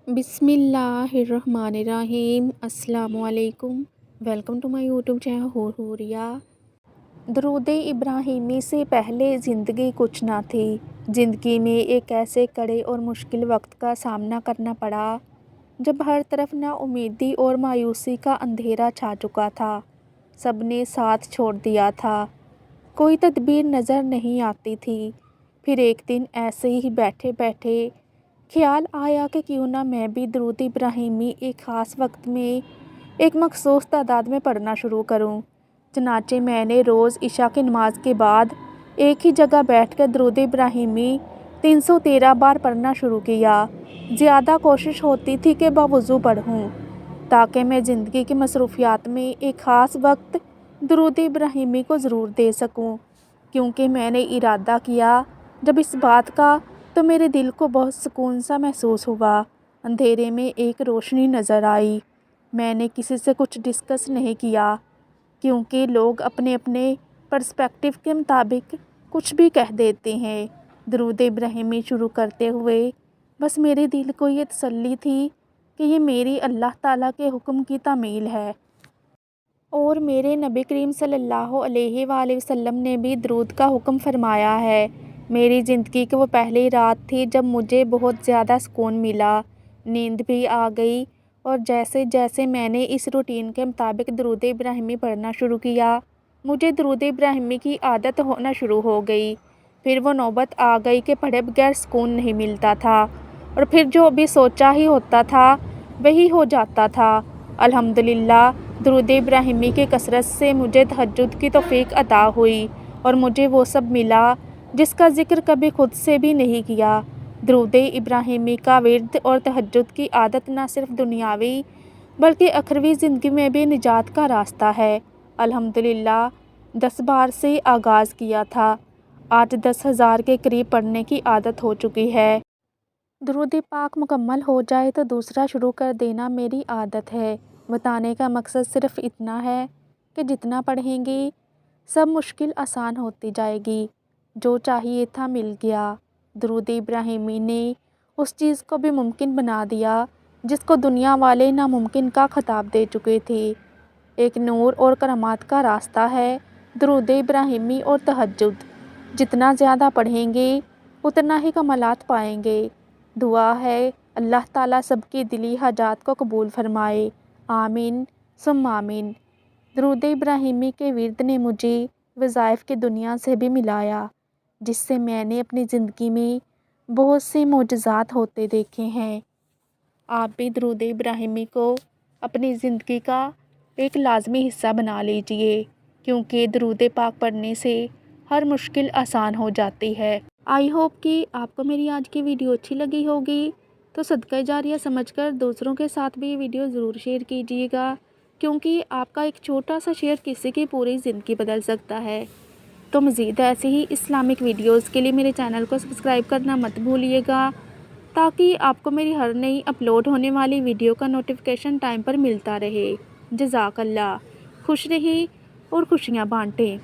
बिस्मिल्लाहिर्रहमानिर्रहीम। अस्सलामुअलैकुम। Welcome to my YouTube channel Huriya. दरूद इब्राहिमी से पहले ज़िंदगी कुछ ना थी। ज़िंदगी में एक ऐसे कड़े और मुश्किल वक्त का सामना करना पड़ा जब हर तरफ नाउम्मीदी और मायूसी का अंधेरा छा चुका था। सबने साथ छोड़ दिया था, कोई तदबीर नज़र नहीं आती थी। फिर एक दिन ऐसे ही बैठे बैठे ख्याल आया कि क्यों ना मैं भी दरूद इब्राहिमी एक ख़ास वक्त में एक मखसूस तादाद में पढ़ना शुरू करूं। चनाचे मैंने रोज़ इशा की नमाज के बाद एक ही जगह बैठकर दरूद इब्राहिमी 313 बार पढ़ना शुरू किया। ज़्यादा कोशिश होती थी कि बावुज़ू पढ़ूं, ताकि मैं ज़िंदगी की मसरूफियात में एक ख़ास वक्त दरूद इब्राहिमी को ज़रूर दे सकूं। क्योंकि मैंने इरादा किया जब इस बात का, तो मेरे दिल को बहुत सुकून सा महसूस हुआ। अंधेरे में एक रोशनी नज़र आई। मैंने किसी से कुछ डिस्कस नहीं किया, क्योंकि लोग अपने अपने पर्सपेक्टिव के मुताबिक कुछ भी कह देते हैं। दरूद इब्राहिमी शुरू करते हुए बस मेरे दिल को ये तसल्ली थी कि ये मेरी अल्लाह ताला के हुक्म की तामील है और मेरे नबी करीम सल्लल्लाहु अलैहि वसल्लम ने भी दरूद का हुक्म फरमाया है। मेरी ज़िंदगी की वो पहली रात थी जब मुझे बहुत ज़्यादा सुकून मिला, नींद भी आ गई। और जैसे जैसे मैंने इस रूटीन के मुताबिक दरूद इब्राहिमी पढ़ना शुरू किया, मुझे दरूद इब्राहिमी की आदत होना शुरू हो गई। फिर वो नौबत आ गई कि पढ़े बगैर सुकून नहीं मिलता था, और फिर जो भी सोचा ही होता था वही हो जाता था। अल्हम्दुलिल्लाह, दरूद इब्राहिमी की कसरत से मुझे तहज्जुद की तौफीक अता हुई और मुझे वो सब मिला जिसका ज़िक्र कभी खुद से भी नहीं किया। दरूद इब्राहिमी का विर्द और तहज्जुद की आदत न सिर्फ दुनियावी बल्कि अखरवी ज़िंदगी में भी निजात का रास्ता है। अल्हम्दुलिल्लाह, 10 बार से आगाज़ किया था, आज 10,000 के करीब पढ़ने की आदत हो चुकी है। दरूद पाक मुकम्मल हो जाए तो दूसरा शुरू कर देना मेरी आदत है। बताने का मकसद सिर्फ़ इतना है कि जितना पढ़ेंगी सब मुश्किल आसान होती जाएगी। जो चाहिए था मिल गया। दरूद इब्राहिमी ने उस चीज़ को भी मुमकिन बना दिया जिसको दुनिया वाले नामुमकिन का खिताब दे चुके थे। एक नूर और करामात का रास्ता है दरूद इब्राहिमी और तहज्जुद। जितना ज़्यादा पढ़ेंगे उतना ही कमालात पाएंगे। दुआ है अल्लाह ताला सबकी दिली हाजात को कबूल फरमाए। आमीन सुम्मा आमीन। दरूद इब्राहिमी के विर्द ने मुझे वज़ाइफ की दुनिया से भी मिलाया, जिससे मैंने अपनी ज़िंदगी में बहुत से मोजज़ात होते देखे हैं। आप भी दरूद इब्राहिमी को अपनी ज़िंदगी का एक लाजमी हिस्सा बना लीजिए, क्योंकि दरूद पाक पढ़ने से हर मुश्किल आसान हो जाती है। आई होप कि आपको मेरी आज की वीडियो अच्छी लगी होगी, तो सदका जारिया समझकर दूसरों के साथ भी ये वीडियो ज़रूर शेयर कीजिएगा, क्योंकि आपका एक छोटा सा शेयर किसी की पूरी ज़िंदगी बदल सकता है। तो मज़ीद ऐसे ही इस्लामिक वीडियोज़ के लिए मेरे चैनल को सब्सक्राइब करना मत भूलिएगा, ताकि आपको मेरी हर नई अपलोड होने वाली वीडियो का नोटिफिकेशन टाइम पर मिलता रहे। जज़ाकल्लाह। खुश रहिए और खुशियाँ बांटें।